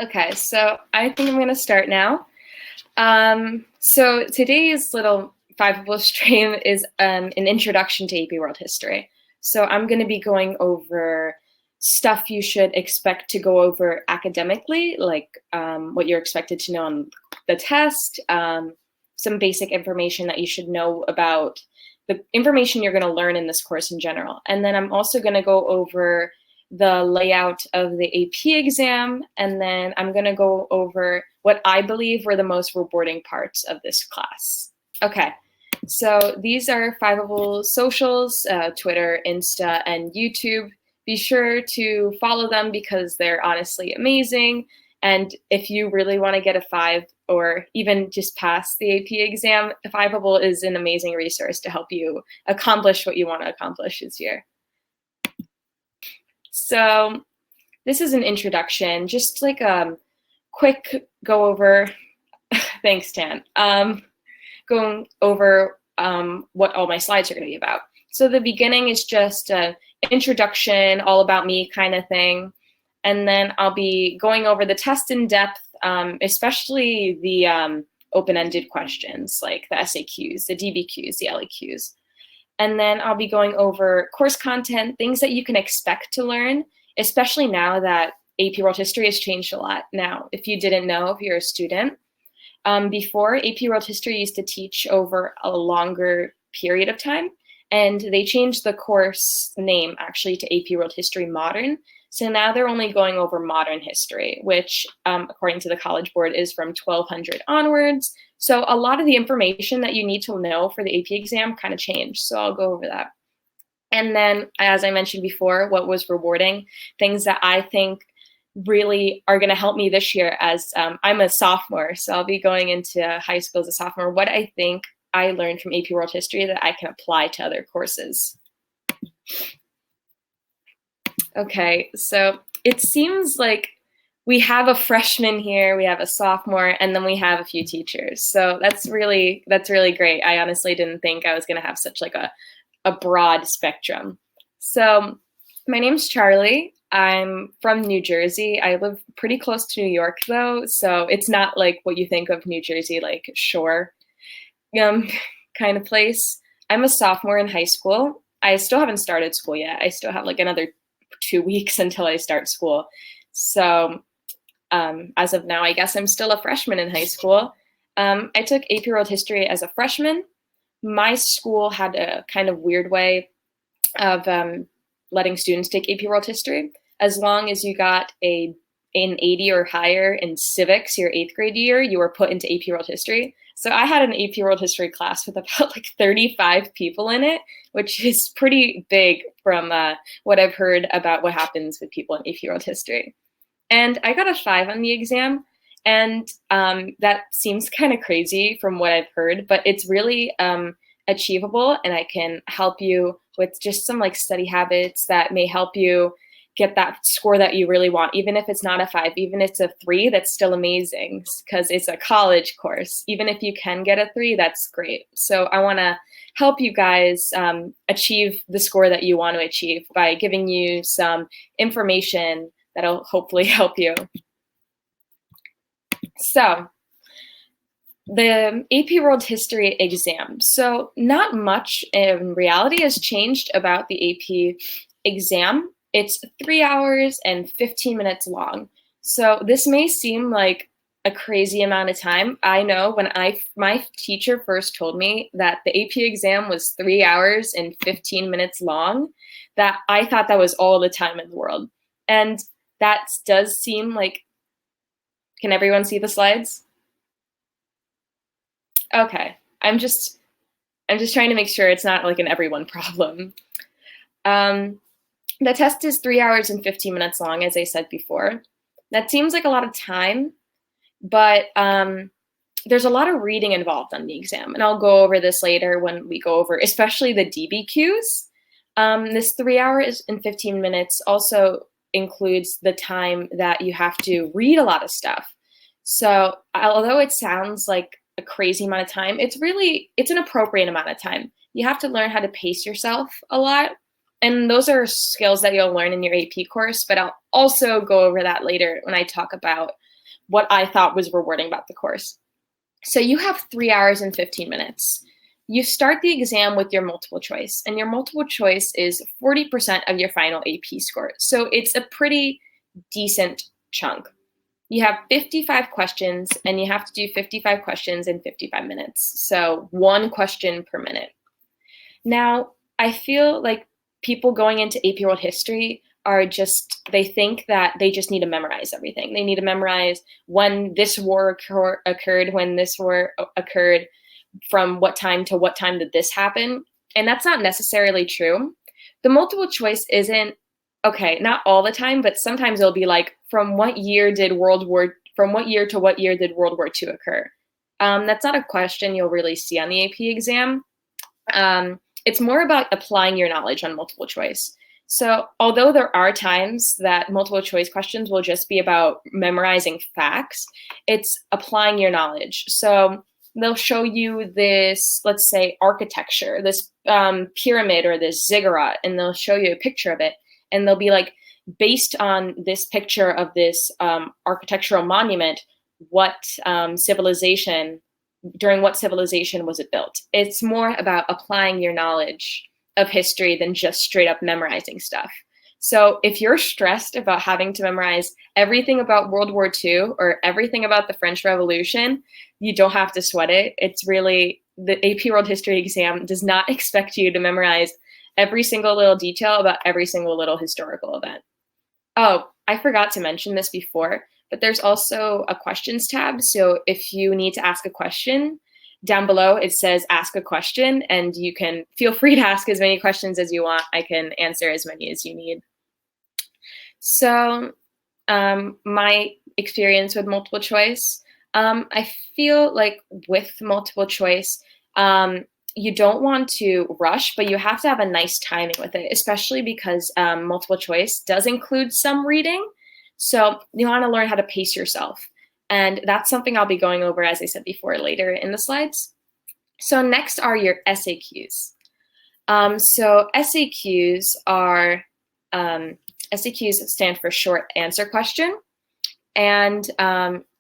Okay, so I think I'm going to start now. So today's little Fiveable stream is an introduction to AP World History. So I'm going to be going over stuff you should expect to go over academically, like what you're expected to know on the test, some basic information that you should know about the information you're going to learn in this course in general. And then I'm also going to go over the layout of the AP exam, and then I'm going to go over what I believe were the most rewarding parts of this class. Okay, so these are Fiveable socials, Twitter, Insta, and YouTube. Be sure to follow them because they're honestly amazing. And if you really want to get a 5 or even just pass the AP exam, Fiveable is an amazing resource to help you accomplish what you want to accomplish this year. So this is an introduction, just like a quick go over, thanks, Tan, going over what all my slides are going to be about. So the beginning is just an introduction, all about me kind of thing. And then I'll be going over the test in depth, especially the open-ended questions like the SAQs, the DBQs, the LEQs. And then I'll be going over course content, things that you can expect to learn, especially now that AP World History has changed a lot. Now, if you didn't know, if you're a student, before AP World History used to teach over a longer period of time, and they changed the course name actually to AP World History Modern. So now they're only going over modern history, which according to the College Board is from 1200 onwards. So a lot of the information that you need to know for the AP exam kind of changed. So I'll go over that. And then, as I mentioned before, what was rewarding, things that I think really are going to help me this year as I'm a sophomore. So I'll be going into high school as a sophomore, what I think I learned from AP World History that I can apply to other courses. Okay, so it seems like we have a freshman here, we have a sophomore, and then we have a few teachers. So that's really great. I honestly didn't think I was going to have such like a broad spectrum. So my name's Charlie. I'm from New Jersey. I live pretty close to New York though, so it's not like what you think of New Jersey, like shore kind of place. I'm a sophomore in high school. I still haven't started school yet. I still have like another 2 weeks until I start school. So as of now, I guess I'm still a freshman in high school. I took AP World History as a freshman. My school had a kind of weird way of letting students take AP World History. As long as you got an 80 or higher in civics your 8th grade year, you were put into AP World History. So I had an AP World History class with about like 35 people in it, which is pretty big from what I've heard about what happens with people in AP World History. And I got a 5 on the exam, and that seems kind of crazy from what I've heard, but it's really achievable, and I can help you with just some like study habits that may help you get that score that you really want. Even if it's not a 5, even if it's a 3, that's still amazing because it's a college course. Even if you can get a 3, that's great. So I want to help you guys achieve the score that you want to achieve by giving you some information that'll hopefully help you. So the AP World History exam. So not much in reality has changed about the AP exam. It's 3 hours and 15 minutes long. So this may seem like a crazy amount of time. I know when my teacher first told me that the AP exam was 3 hours and 15 minutes long, that I thought that was all the time in the world. And that does seem like, can everyone see the slides? Okay, I'm just trying to make sure it's not like an everyone problem. The test is 3 hours and 15 minutes long, as I said before. That seems like a lot of time, but there's a lot of reading involved on the exam, and I'll go over this later when we go over, especially the DBQs. This 3 hours and 15 minutes also includes the time that you have to read a lot of stuff. So although it sounds like a crazy amount of time, it's an appropriate amount of time. You have to learn how to pace yourself a lot. and those are skills that you'll learn in your AP course, but I'll also go over that later when I talk about what I thought was rewarding about the course. So you have 3 hours and 15 minutes. You start the exam with your multiple choice, and your multiple choice is 40% of your final AP score. So it's a pretty decent chunk. You have 55 questions, and you have to do 55 questions in 55 minutes. So 1 question per minute. Now, I feel like people going into AP World History are they think that they just need to memorize everything. They need to memorize when this war occurred, when this war occurred, from what time to what time did this happen. And that's not necessarily true. The multiple choice isn't, okay, not all the time, but sometimes it'll be like, from what year to what year did World War II occur? That's not a question you'll really see on the AP exam. It's more about applying your knowledge on multiple choice. So although there are times that multiple choice questions will just be about memorizing facts, it's applying your knowledge. So they'll show you this, let's say, architecture, this pyramid or this ziggurat, and they'll show you a picture of it. And they'll be like, based on this picture of this architectural monument, during what civilization was it built? It's more about applying your knowledge of history than just straight up memorizing stuff. So if you're stressed about having to memorize everything about World War II or everything about the French Revolution, you don't have to sweat it. It's really, the AP World History exam does not expect you to memorize every single little detail about every single little historical event. Oh, I forgot to mention this before, but there's also a questions tab. So if you need to ask a question, down below it says ask a question, and you can feel free to ask as many questions as you want. I can answer as many as you need. So my experience with multiple choice, I feel like with multiple choice, you don't want to rush, but you have to have a nice timing with it, especially because multiple choice does include some reading. So you want to learn how to pace yourself. And that's something I'll be going over, as I said before, later in the slides. So next are your SAQs. So SAQs stand for short answer question. And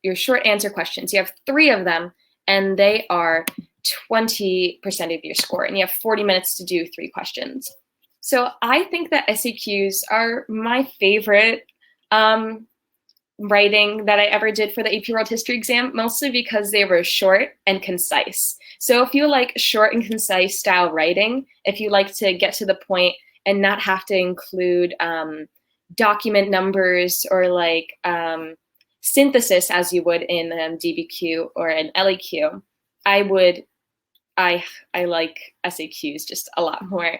your short answer questions, you have 3 of them, and they are 20% of your score, and you have 40 minutes to do 3 questions. So I think that SAQs are my favorite writing that I ever did for the AP World History exam, mostly because they were short and concise. So if you like short and concise style writing, if you like to get to the point and not have to include document numbers or like synthesis as you would in DBQ or an LEQ, I like SAQs just a lot more.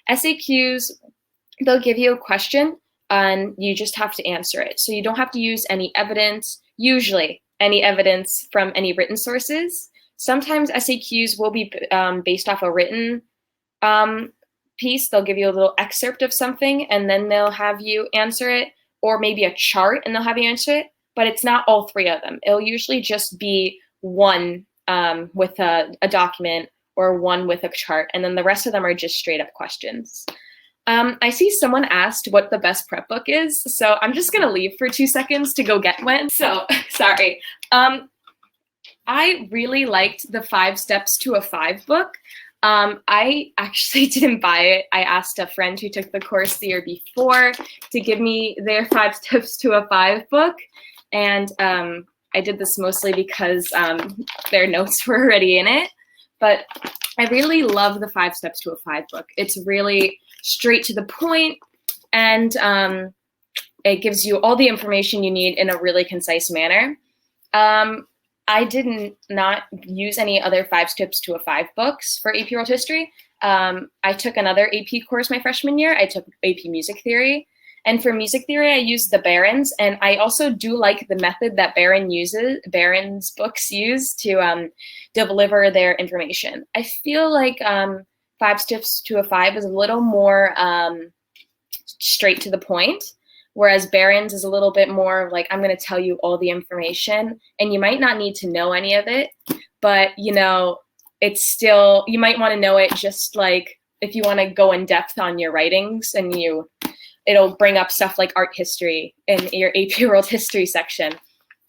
SAQs, they'll give you a question and you just have to answer it. So you don't have to use any evidence, usually any evidence from any written sources. Sometimes SAQs will be based off a written piece. They'll give you a little excerpt of something and then they'll have you answer it, or maybe a chart and they'll have you answer it, but it's not all 3 of them. It'll usually just be one with a document or one with a chart, and then the rest of them are just straight up questions. I see someone asked what the best prep book is, so I'm just gonna leave for 2 seconds to go get one. So sorry. I really liked the 5 Steps to a 5 book. I actually didn't buy it. I asked a friend who took the course the year before to give me their 5 Steps to a 5 book, and I did this mostly because their notes were already in it. But I really love the 5 Steps to a 5 book. It's really straight to the point, and it gives you all the information you need in a really concise manner. I did not use any other 5 Steps to a 5 books for AP World History. I took another AP course my freshman year. I took AP Music Theory. And for music theory, I used the Barron's, and I also do like the method that Barron's books use to deliver their information. I feel like 5 Steps to a 5 is a little more straight to the point, whereas Barron's is a little bit more like, I'm going to tell you all the information, and you might not need to know any of it, but you know, it's still, you might want to know it just like if you want to go in depth on your writings, and it'll bring up stuff like art history in your AP World History section.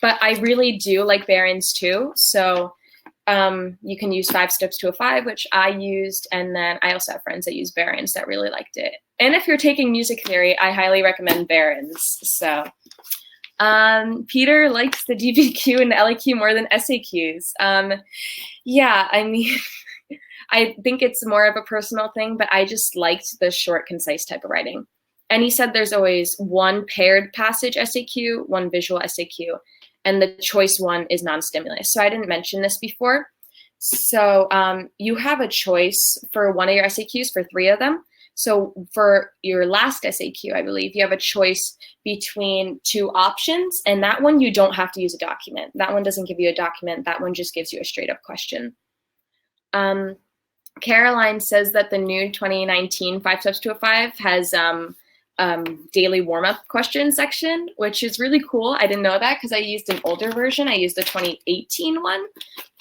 But I really do like Barron's too. So you can use 5 Steps to a 5, which I used. And then I also have friends that use Barron's that really liked it. And if you're taking music theory, I highly recommend Barron's. So Peter likes the DBQ and the LEQ more than SAQs. Yeah, I mean, I think it's more of a personal thing, but I just liked the short, concise type of writing. And he said there's always one paired passage SAQ, one visual SAQ, and the choice one is non-stimulus. So I didn't mention this before. So you have a choice for one of your SAQs for 3 of them. So for your last SAQ, I believe, you have a choice between 2 options, and that one you don't have to use a document. That one doesn't give you a document. That one just gives you a straight up question. Caroline says that the new 2019 5 Steps to a 5 has daily warm-up question section, which is really cool. I didn't know that because I used an older version. I used the 2018 one,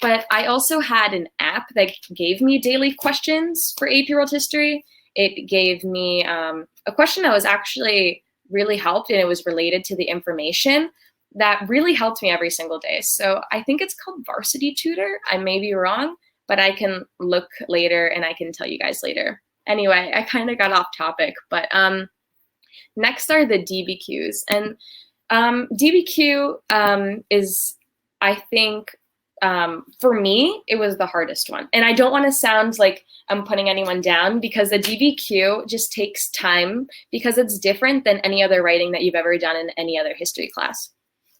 but I also had an app that gave me daily questions for AP World History. It gave me a question that was actually really helped, and it was related to the information that really helped me every single day. So I think it's called Varsity Tutor. I may be wrong, but I can look later and I can tell you guys later. Anyway, I kind of got off topic, but next are the DBQs. And DBQ is, I think, for me, it was the hardest one. And I don't want to sound like I'm putting anyone down, because the DBQ just takes time, because it's different than any other writing that you've ever done in any other history class.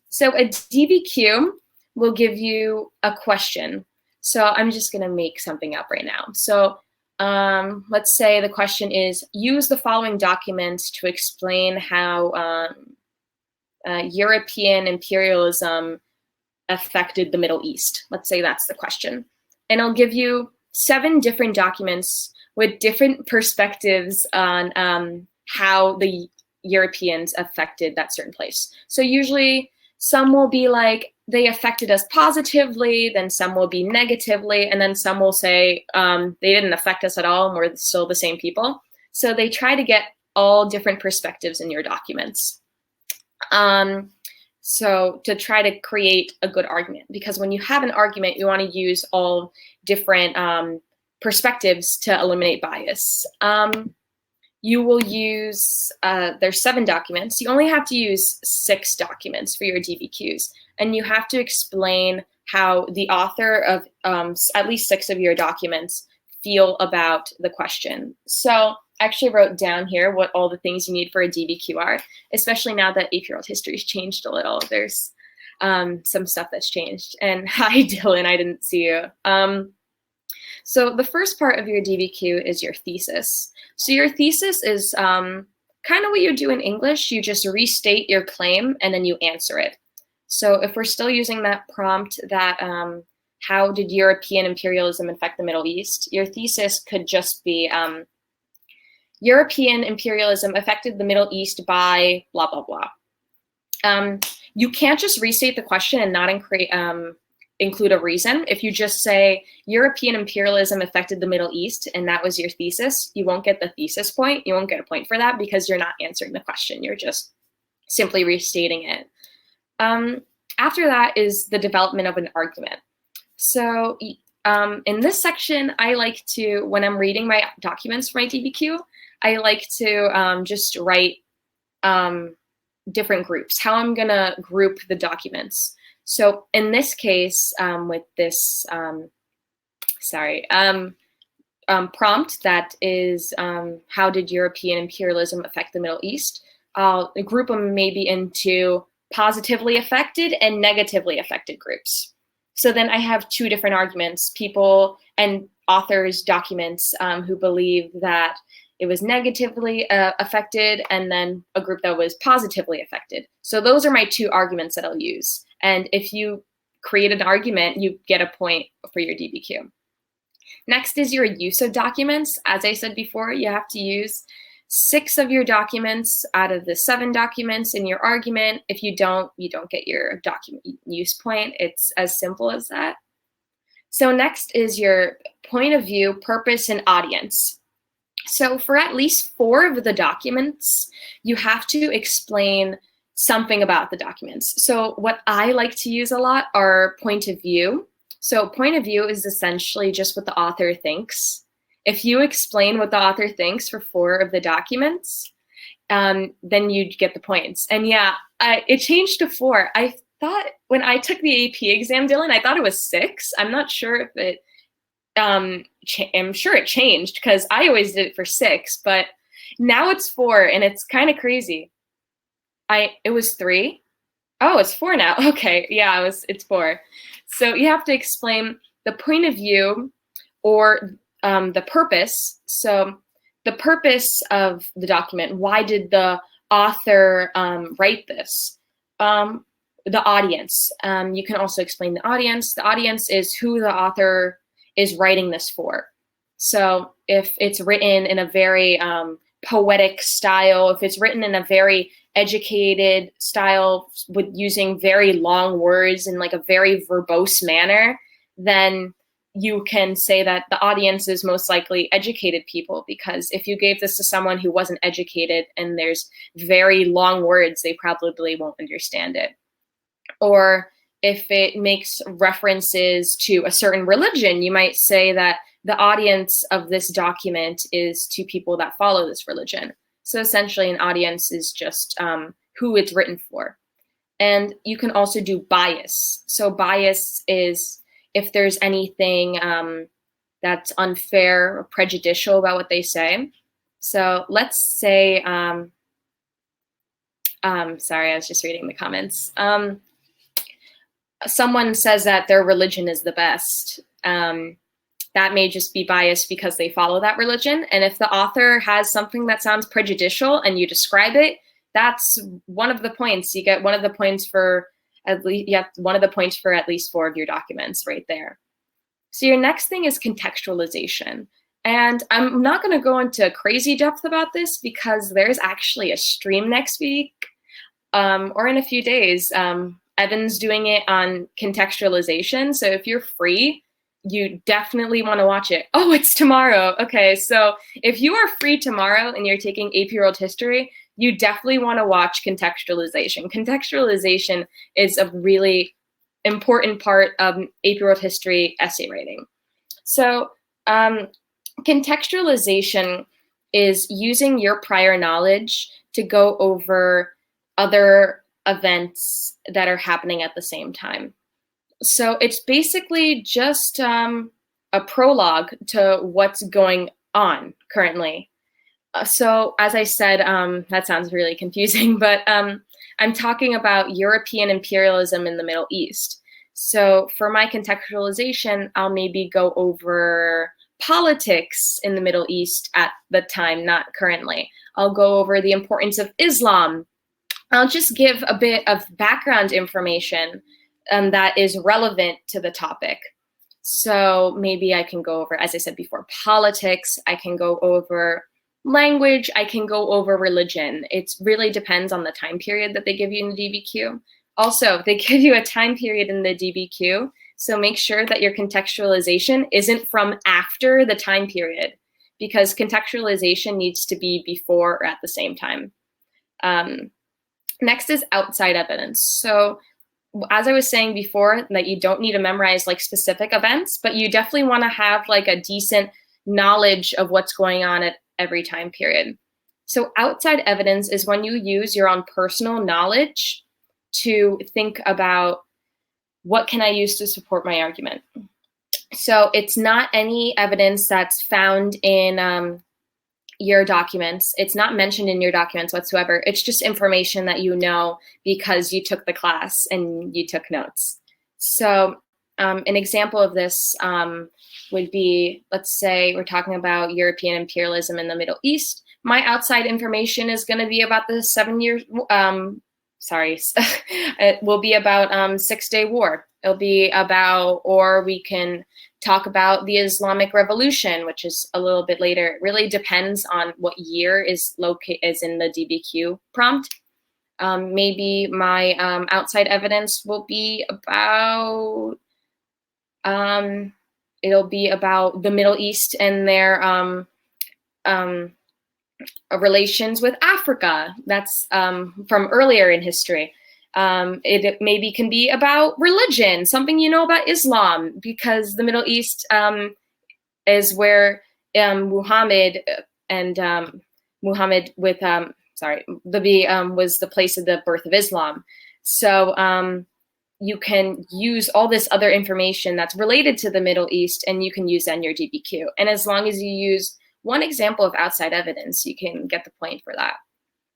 So a DBQ will give you a question. So I'm just going to make something up right now. So let's say the question is, use the following documents to explain how European imperialism affected the Middle East. Let's say that's the question. And I'll give you 7 different documents with different perspectives on how the Europeans affected that certain place. So usually some will be like, they affected us positively, then some will be negatively, and then some will say they didn't affect us at all and we're still the same people. So they try to get all different perspectives in your documents. So to try to create a good argument, because when you have an argument, you want to use all different perspectives to eliminate bias. You will use, there's 7 documents. You only have to use 6 documents for your DBQs. And you have to explain how the author of at least 6 of your documents feel about the question. So I actually wrote down here what all the things you need for a DBQ are, especially now that AP World History has changed a little. There's some stuff that's changed. And hi, Dylan, I didn't see you. So the first part of your DBQ is your thesis. So your thesis is kind of what you do in English. You just restate your claim and then you answer it. So if we're still using that prompt that how did European imperialism affect the Middle East, your thesis could just be European imperialism affected the Middle East by blah, blah, blah. You can't just restate the question and not include a reason. If you just say European imperialism affected the Middle East and that was your thesis, you won't get the thesis point. You won't get a point for that because you're not answering the question. You're just simply restating it. After that is the development of an argument. So in this section, I like to, when I'm reading my documents for my DBQ, I like to just write different groups, how I'm going to group the documents. So in this case, with this, prompt that is how did European imperialism affect the Middle East, I'll group them maybe into positively affected and negatively affected groups. So then I have 2 different arguments, people and authors' documents who believe that it was negatively affected, and then a group that was positively affected. So those are my 2 arguments that I'll use. And if you create an argument, you get a point for your DBQ. Next is your use of documents. As I said before, you have to use 6 of your documents out of the 7 documents in your argument. If you don't get your document use point. It's as simple as that. So next is your point of view, purpose, and audience. So for at least 4 of the documents, you have to explain something about the documents. So what I like to use a lot are point of view. So point of view is essentially just what the author thinks. If you explain what the author thinks for 4 of the documents, then you'd get the points. And yeah, it changed to 4. I thought when I took the AP exam, Dylan, I thought it was 6. I'm not sure if it, I'm sure it changed because I always did it for 6, but now it's 4 and it's kind of crazy. It was 3. Oh, it's 4 now. Okay, yeah, it's 4. So you have to explain the point of view or the purpose. So the purpose of the document. Why did the author write this? The audience. You can also explain the audience. The audience is who the author is writing this for. So if it's written in a very poetic style, if it's written in a very educated style with using very long words in like a very verbose manner, then you can say that the audience is most likely educated people, because if you gave this to someone who wasn't educated and there's very long words, they probably won't understand it. Or if it makes references to a certain religion, you might say that the audience of this document is to people that follow this religion. So essentially an audience is just who it's written for. And you can also do bias. So bias is if there's anything that's unfair or prejudicial about what they say. So let's say, sorry, I was just reading the comments. Someone says that their religion is the best. That may just be biased because they follow that religion. And if the author has something that sounds prejudicial and you describe it, that's one of the points. You get one of the points for at least, you have one of the points for at least 4 of your documents right there. So your next thing is contextualization. And I'm not going to go into crazy depth about this because there's actually a stream next week or in a few days. Evan's doing it on contextualization. So if you're free, you definitely want to watch it. Oh, it's tomorrow. Okay, so if you are free tomorrow and you're taking AP World History, you definitely want to watch contextualization. Contextualization is a really important part of AP World History essay writing. So contextualization is using your prior knowledge to go over other events that are happening at the same time. So it's basically just a prologue to what's going on currently. So as I said, that sounds really confusing, but I'm talking about European imperialism in the Middle East. So for my contextualization, I'll maybe go over politics in the Middle East at the time, not currently. I'll go over the importance of Islam. I'll just give a bit of background information that is relevant to the topic. So maybe I can go over, as I said before, politics. I can go over language. I can go over religion. It really depends on the time period that they give you in the DBQ. Also, they give you a time period in the DBQ, so make sure that your contextualization isn't from after the time period, because contextualization needs to be before or at the same time. Next is outside evidence. So as I was saying before, that you don't need to memorize like specific events, but you definitely want to have like a decent knowledge of what's going on at every time period. So outside evidence is when you use your own personal knowledge to think about what can I use to support my argument. So it's not any evidence that's found in your documents. It's not mentioned in your documents whatsoever. It's just information that you know because you took the class and you took notes. So an example of this would be, let's say we're talking about European imperialism in the Middle East. My outside information is going to be about the 7 years, it will be about 6 Day War. It'll be about, or we can talk about the Islamic Revolution, which is a little bit later. It really depends on what year is in the DBQ prompt. Maybe my outside evidence will be about, it'll be about the Middle East and their relations with Africa. That's from earlier in history. It maybe can be about religion, something you know about Islam, because the Middle East is where Muhammad and Muhammad with was the place of the birth of Islam. So you can use all this other information that's related to the Middle East, and you can use that in your DBQ. And as long as you use one example of outside evidence, you can get the point for that.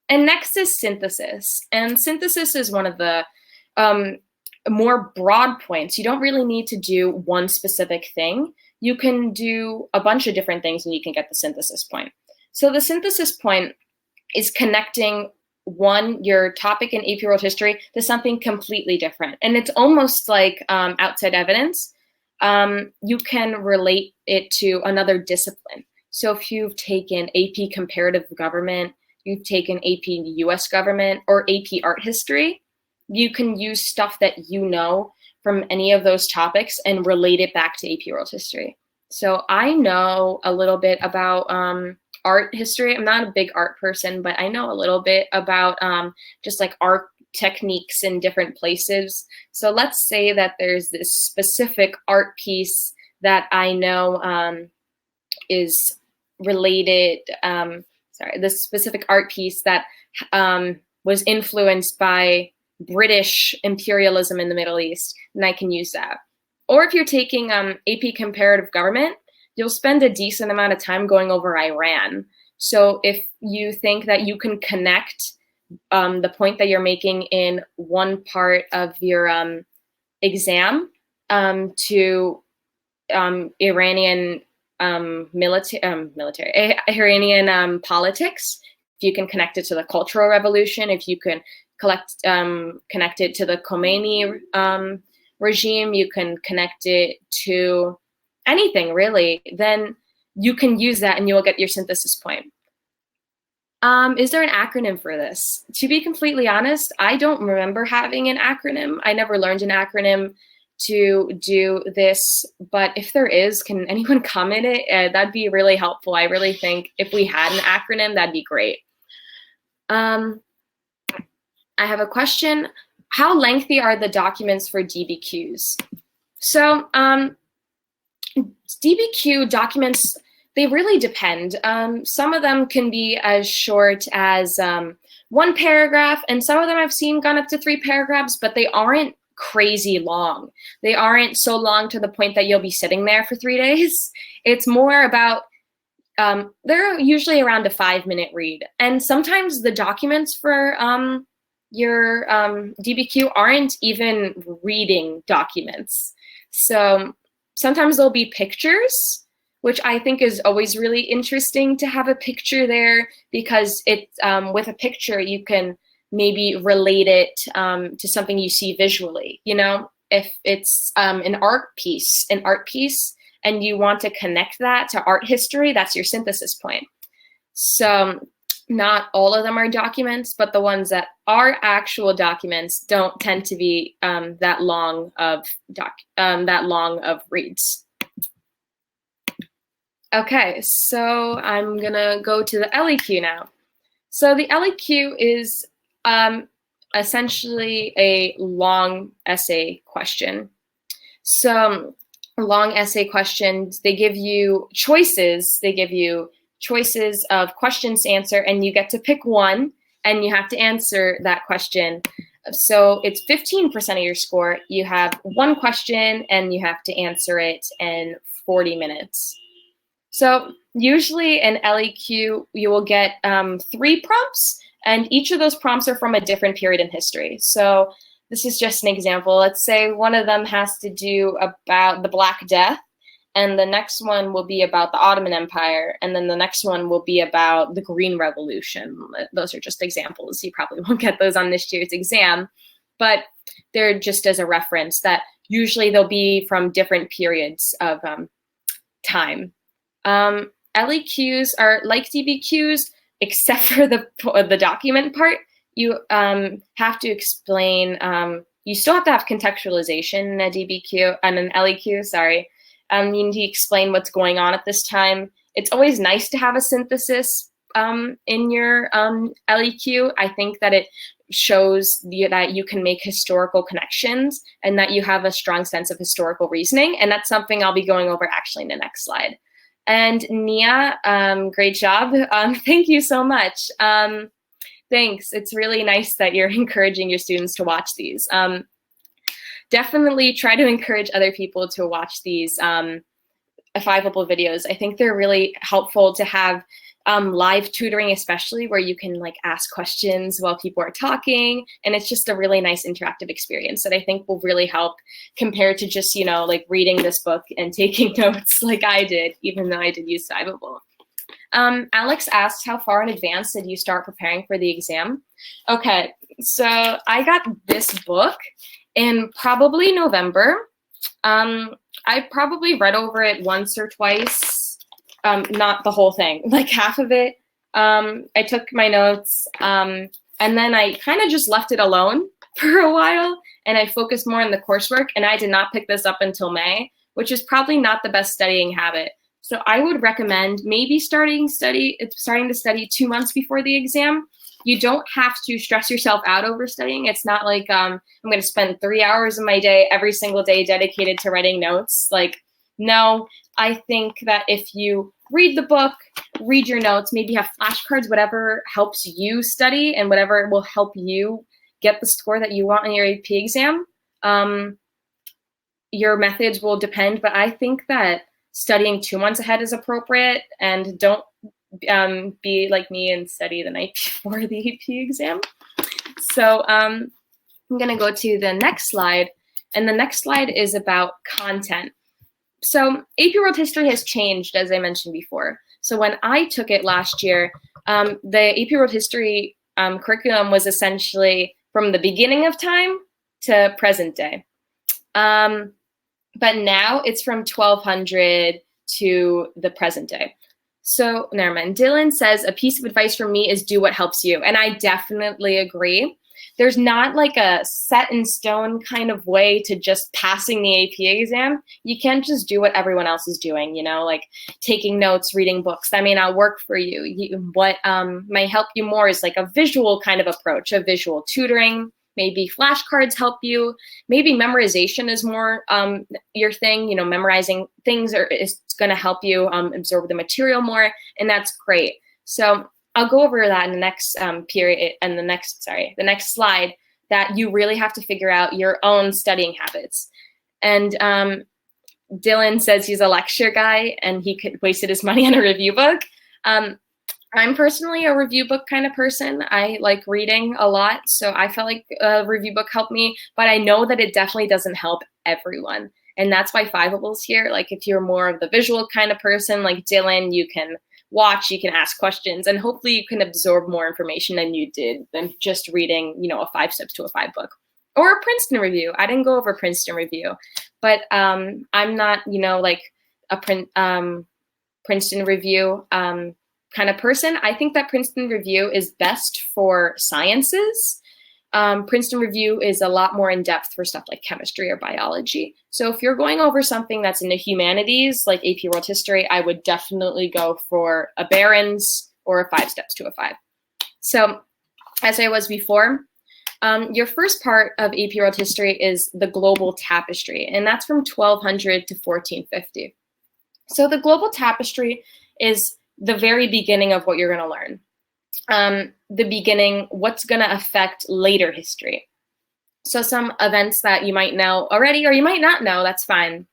And next is synthesis. And synthesis is one of the more broad points. You don't really need to do one specific thing. You can do a bunch of different things and you can get the synthesis point. So the synthesis point is connecting your topic in AP World History to something completely different. And it's almost like outside evidence. You can relate it to another discipline. So if you've taken AP Comparative Government, you've taken AP US Government, or AP Art History, you can use stuff that you know from any of those topics and relate it back to AP World History. So I know a little bit about art history. I'm not a big art person, but I know a little bit about just like art techniques in different places. So let's say that there's this specific art piece that I know is related, this specific art piece that was influenced by British imperialism in the Middle East, and I can use that. Or if you're taking AP Comparative Government, you'll spend a decent amount of time going over Iran. So if you think that you can connect the point that you're making in one part of your exam to Iranian Iranian politics, if you can connect it to the Cultural Revolution, if you can connect it to the Khomeini regime, you can connect it to anything really, then you can use that and you will get your synthesis point. Is there an acronym for this? To be completely honest, I don't remember having an acronym. I never learned an acronym to do this, but if there is, can anyone comment it? That'd be really helpful. I really think if we had an acronym, that'd be great. I have a question. How lengthy are the documents for DBQs? So DBQ documents, they really depend. Some of them can be as short as 1 paragraph, and some of them I've seen gone up to 3 paragraphs, but they aren't crazy long. They aren't so long to the point that you'll be sitting there for 3 days. It's more about, they're usually around a 5-minute read. And sometimes the documents for your DBQ aren't even reading documents. So sometimes there'll be pictures, which I think is always really interesting to have a picture there, because it with a picture you can maybe relate it to something you see visually. You know, if it's an art piece, and you want to connect that to art history, that's your synthesis point. So not all of them are documents, but the ones that are actual documents don't tend to be that long of reads. Okay, so I'm gonna go to the LEQ now. So the LEQ is essentially a long essay question. So long essay questions, they give you choices. They give you choices of questions to answer, and you get to pick one, and you have to answer that question. So it's 15% of your score. You have one question, and you have to answer it in 40 minutes. So usually in LEQ, you will get 3 prompts, and each of those prompts are from a different period in history. So this is just an example. Let's say one of them has to do about the Black Death, and the next one will be about the Ottoman Empire, and then the next one will be about the Green Revolution. Those are just examples. You probably won't get those on this year's exam, but they're just as a reference that usually they'll be from different periods of time. LEQs are like DBQs, except for the document part. You have to explain, you still have to have contextualization in a DBQ, and an LEQ, sorry. You need to explain what's going on at this time. it's always nice to have a synthesis in your LEQ. I think that it shows that you can make historical connections and that you have a strong sense of historical reasoning. And that's something I'll be going over actually in the next slide. And Nia, great job. Thank you so much. Thanks. It's really nice that you're encouraging your students to watch these. Definitely try to encourage other people to watch these Fiveable videos. I think they're really helpful to have live tutoring, especially where you can like ask questions while people are talking. And it's just a really nice interactive experience that I think will really help compared to just, you know, like reading this book and taking notes like I did, even though I did use Fiveable. Alex asked, how far in advance did you start preparing for the exam? Okay, so I got this book in probably November. I probably read over it once or twice, not the whole thing, like half of it. I took my notes, and then I kind of just left it alone for a while, and I focused more on the coursework, and I did not pick this up until May, which is probably not the best studying habit. So I would recommend maybe starting to study 2 months before the exam. You don't have to stress yourself out over studying. It's not like I'm going to spend 3 hours of my day every single day dedicated to writing notes. Like, no, I think that if you read the book, read your notes, maybe have flashcards, whatever helps you study and whatever will help you get the score that you want in your AP exam. Your methods will depend, but I think that studying 2 months ahead is appropriate, and don't be like me and study the night before the AP exam. So I'm going to go to the next slide, and the next slide is about content. So AP World History has changed, as I mentioned before. So when I took it last year, the AP World History curriculum was essentially from the beginning of time to present day. But now it's from 1200 to the present day. So never mind. Dylan says, a piece of advice from me is do what helps you. And I definitely agree. There's not like a set in stone kind of way to just passing the AP exam. You can't just do what everyone else is doing, you know, like taking notes, reading books. That may not work for you. What might help you more is like a visual kind of approach, a visual tutoring. Maybe flashcards help you. Maybe memorization is more your thing. You know, memorizing things is going to help you absorb the material more, and that's great. So I'll go over that in the next period, and the next slide. That you really have to figure out your own studying habits. And Dylan says he's a lecture guy, and he wasted his money on a review book. I'm personally a review book kind of person. I like reading a lot, so I felt like a review book helped me, but I know that it definitely doesn't help everyone. And that's why Fiveable's here. Like if you're more of the visual kind of person like Dylan, you can watch, you can ask questions, and hopefully you can absorb more information than just reading, you know, a 5 Steps to a 5 book. Or a Princeton review. I didn't go over Princeton review, but I'm not, you know, like a Princeton review kind of person. I think that Princeton review is best for sciences. Princeton review is a lot more in depth for stuff like chemistry or biology. So if you're going over something that's in the humanities, like AP World History, I would definitely go for a Barron's or a 5 Steps to a 5. So as I was before, your first part of AP World History is the global tapestry, and that's from 1200 to 1450. So the global tapestry is the very beginning of what you're going to learn. The beginning, what's going to affect later history. So some events that you might know already, or you might not know, that's fine.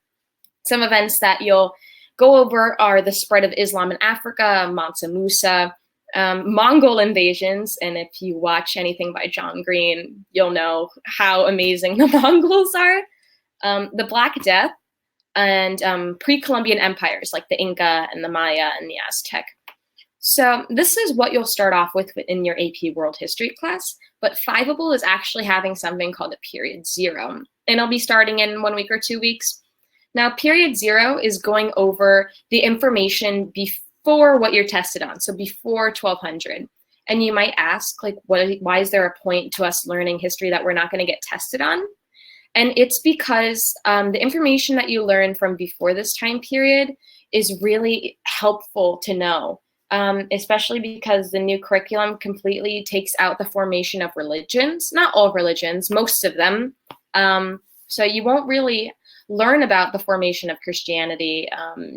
Some events that you'll go over are the spread of Islam in Africa, Mansa Musa, Mongol invasions, and if you watch anything by John Green, you'll know how amazing the Mongols are. The Black Death, and pre-Columbian empires like the Inca and the Maya and the Aztec. So this is what you'll start off with in your AP World History class, but Fiveable is actually having something called a Period Zero, and it'll be starting in 1 week or 2 weeks. Now, Period Zero is going over the information before what you're tested on, so before 1200. And you might ask, like, why is there a point to us learning history that we're not going to get tested on? And it's because the information that you learn from before this time period is really helpful to know, especially because the new curriculum completely takes out the formation of religions, not all religions, most of them. So you won't really learn about the formation of Christianity,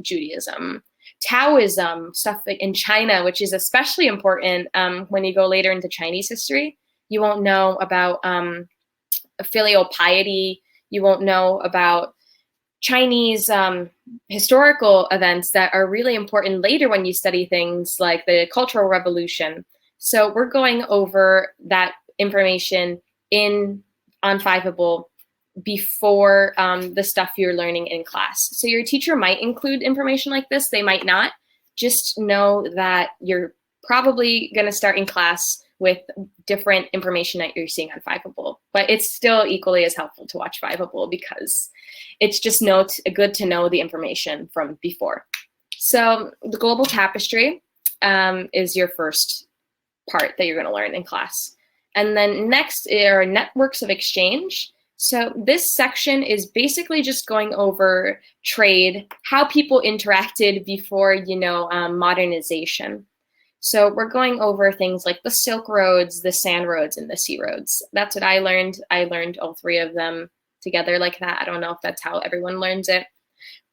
Judaism, Taoism, stuff in China, which is especially important when you go later into Chinese history. You won't know about filial piety. You won't know about Chinese historical events that are really important later when you study things like the Cultural Revolution. So we're going over that information on Fiveable before the stuff you're learning in class. So your teacher might include information like this, they might not. Just know that you're probably going to start in class with different information that you're seeing on Fiveable, but it's still equally as helpful to watch Fiveable because it's just good to know the information from before. So the global tapestry is your first part that you're going to learn in class. And then next are networks of exchange. So this section is basically just going over trade, how people interacted before, modernization. So we're going over things like the Silk Roads, the Sand Roads, and the Sea Roads. That's what I learned. I learned all three of them together like that. I don't know if that's how everyone learns it.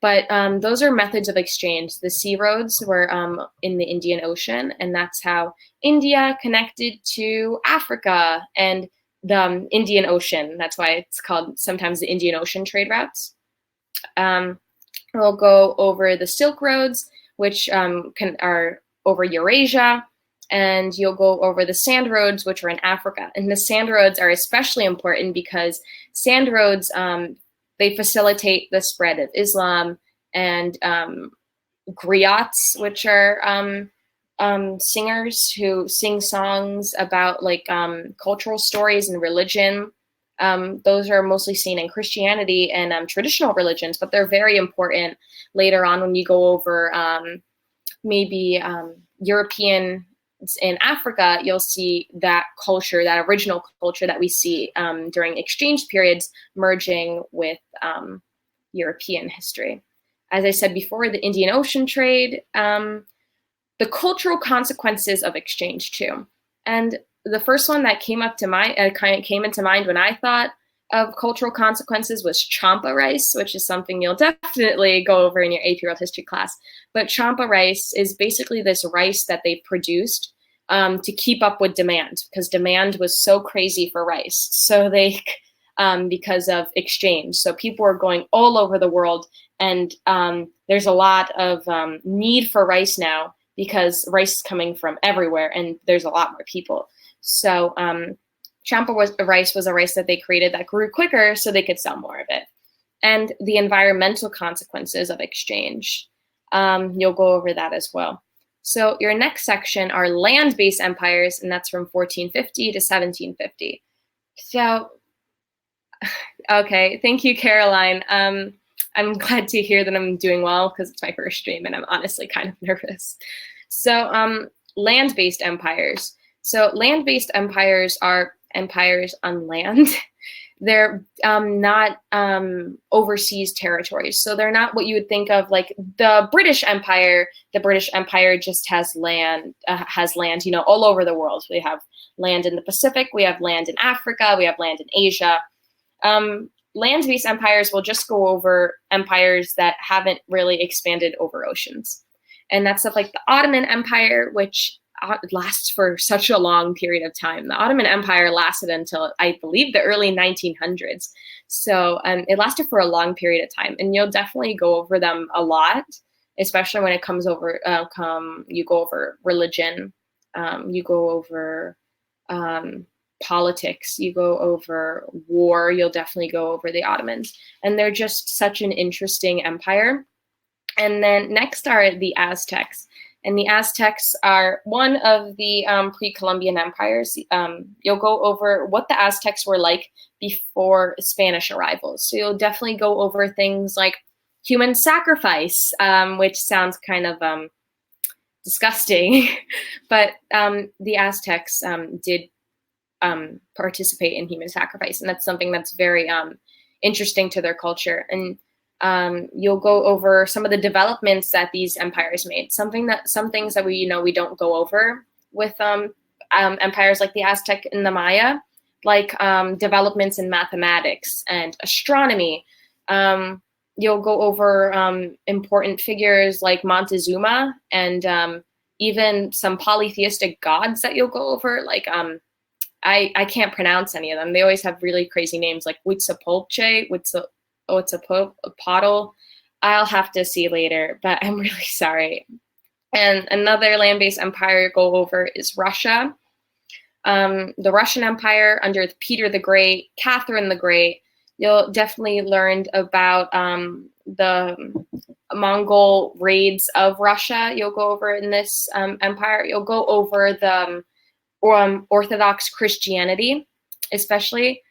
But those are methods of exchange. The sea roads were in the Indian Ocean, and that's how India connected to Africa and the Indian Ocean. That's why it's called sometimes the Indian Ocean trade routes. We'll go over the Silk Roads, which are over Eurasia, and you'll go over the sand roads, which are in Africa. And the sand roads are especially important because sand roads, they facilitate the spread of Islam, and griots, which are singers who sing songs about cultural stories and religion. Those are mostly seen in Christianity and traditional religions, but they're very important later on when you go over maybe European in Africa. You'll see that culture, that original culture that we see during exchange periods merging with European history. As I said before, the Indian Ocean trade, the cultural consequences of exchange too. And the first one that came into mind when I thought of cultural consequences was champa rice, which is something you'll definitely go over in your AP World History class. But champa rice is basically this rice that they produced to keep up with demand, because demand was so crazy for rice. So they, because of exchange, so people were going all over the world, and there's a lot of need for rice now because rice is coming from everywhere, and there's a lot more people. So champa rice was a rice that they created that grew quicker so they could sell more of it. And the environmental consequences of exchange, you'll go over that as well. So your next section are land-based empires, and that's from 1450 to 1750. So, okay, thank you, Caroline. I'm glad to hear that I'm doing well because it's my first stream and I'm honestly kind of nervous. So land-based empires. So land-based empires are empires on land. They're not overseas territories. So they're not what you would think of like the British Empire. The British Empire just has land, all over the world. We have land in the Pacific, we have land in Africa, we have land in Asia. Land-based empires will just go over empires that haven't really expanded over oceans. And that's stuff like the Ottoman Empire, which lasts for such a long period of time. The Ottoman Empire lasted until, I believe, the early 1900s. So it lasted for a long period of time. And you'll definitely go over them a lot, especially when it comes over, you go over religion, you go over politics, you go over war, you'll definitely go over the Ottomans. And they're just such an interesting empire. And then next are the Aztecs. And the Aztecs are one of the pre-Columbian empires. You'll go over what the Aztecs were like before Spanish arrival. So you'll definitely go over things like human sacrifice, which sounds kind of disgusting. But the Aztecs did participate in human sacrifice. And that's something that's very interesting to their culture. And You'll go over some of the developments that these empires made. Some things that we don't go over with empires like the Aztec and the Maya, like developments in mathematics and astronomy. You'll go over important figures like Montezuma and even some polytheistic gods that you'll go over. Like I can't pronounce any of them. They always have really crazy names like Huitzilopochtli, Huitzilopochtli. I'll have to see later, but I'm really sorry. And another land-based empire to go over is Russia. The Russian Empire under Peter the Great, Catherine the Great. You'll definitely learn about the Mongol raids of Russia. You'll go over in this empire. You'll go over the Orthodox Christianity, especially.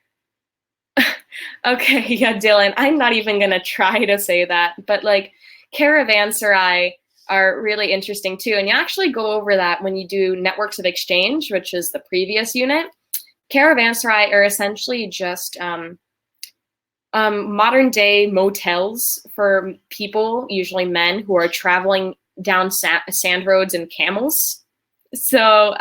Okay, yeah, Dylan, I'm not even gonna try to say that, but like caravanserai are really interesting too. And you actually go over that when you do networks of exchange, which is the previous unit. Caravanserai are essentially just modern day motels for people, usually men, who are traveling down sand roads and camels. So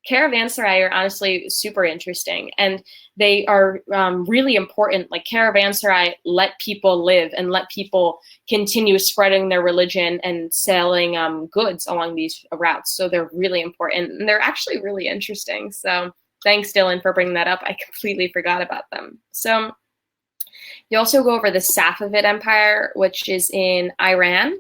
caravanserai are honestly super interesting, and they are really important. Like caravanserai let people live and let people continue spreading their religion and selling goods along these routes. So they're really important, and they're actually really interesting. So thanks, Dylan, for bringing that up. I completely forgot about them. So you also go over the Safavid Empire, which is in Iran.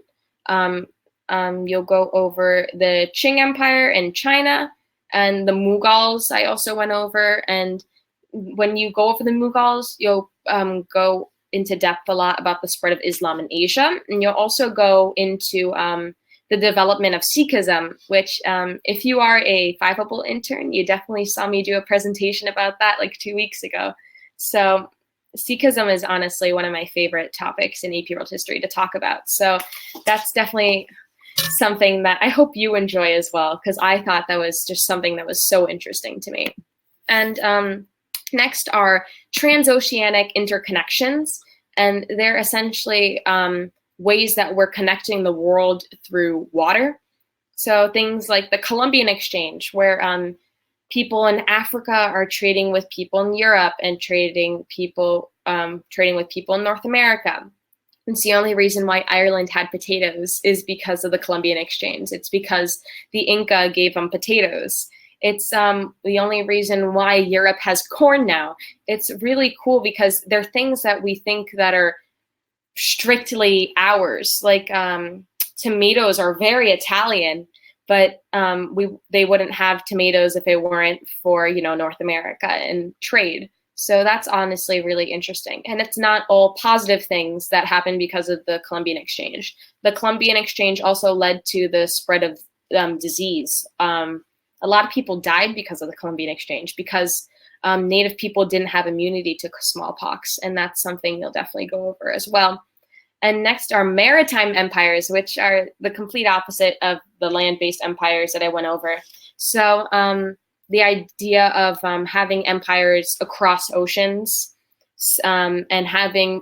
You'll go over the Qing Empire in China, and the Mughals I also went over. And when you go over the Mughals, you'll go into depth a lot about the spread of Islam in Asia. And you'll also go into the development of Sikhism, which if you are a Fiveable intern, you definitely saw me do a presentation about that like 2 weeks ago. So Sikhism is honestly one of my favorite topics in AP World History to talk about. So that's definitely something that I hope you enjoy as well, because I thought that was just something that was so interesting to me. And next are Transoceanic Interconnections, and they're essentially ways that we're connecting the world through water. So things like the Columbian Exchange, where people in Africa are trading with people in Europe and trading with people in North America. It's the only reason why Ireland had potatoes is because of the Columbian Exchange. It's because the Inca gave them potatoes. It's the only reason why Europe has corn now. It's really cool because they're things that we think that are strictly ours. Like tomatoes are very Italian, but they wouldn't have tomatoes if it weren't for North America and trade. So that's honestly really interesting. And it's not all positive things that happen because of the Columbian Exchange. The Columbian Exchange also led to the spread of disease. A lot of people died because of the Columbian Exchange because Native people didn't have immunity to smallpox. And that's something you'll definitely go over as well. And next are maritime empires, which are the complete opposite of the land-based empires that I went over. So the idea of having empires across oceans and having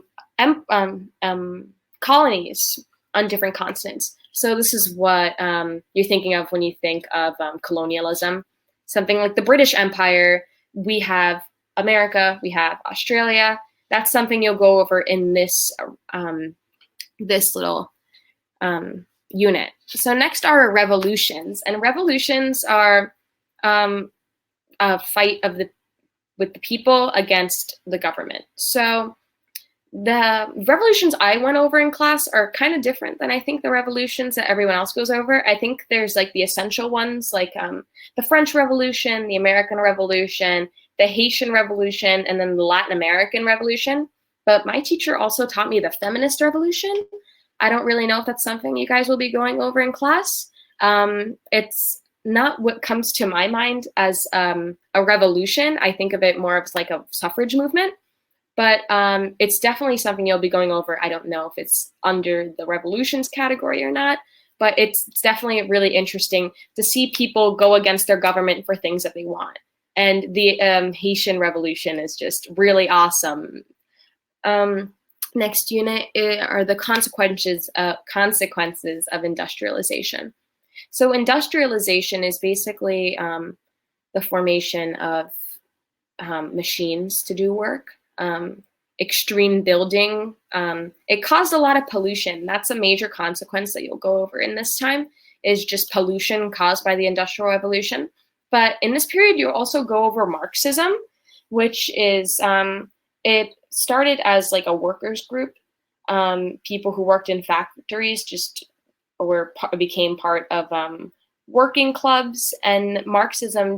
colonies on different continents. So this is what you're thinking of when you think of colonialism. Something like the British Empire, we have America, we have Australia. That's something you'll go over in this this little unit. So next are revolutions, and revolutions are a fight with the people against the government. So the revolutions I went over in class are kind of different than I think the revolutions that everyone else goes over. I think there's like the essential ones, like the French Revolution, the American Revolution, the Haitian Revolution, and then the Latin American Revolution. But my teacher also taught me the feminist revolution. I don't really know if that's something you guys will be going over in class. It's not what comes to my mind as a revolution. I think of it more as like a suffrage movement, but it's definitely something you'll be going over. I don't know if it's under the revolutions category or not, but it's definitely really interesting to see people go against their government for things that they want. And the Haitian Revolution is just really awesome. Next unit are the consequences of industrialization. So industrialization is basically the formation of machines to do work, extreme building. It caused a lot of pollution. That's a major consequence that you'll go over in this time, is just pollution caused by the Industrial Revolution. But in this period, you'll also go over Marxism, which is, it started as like a workers group. People who worked in factories just became part of working clubs, and Marxism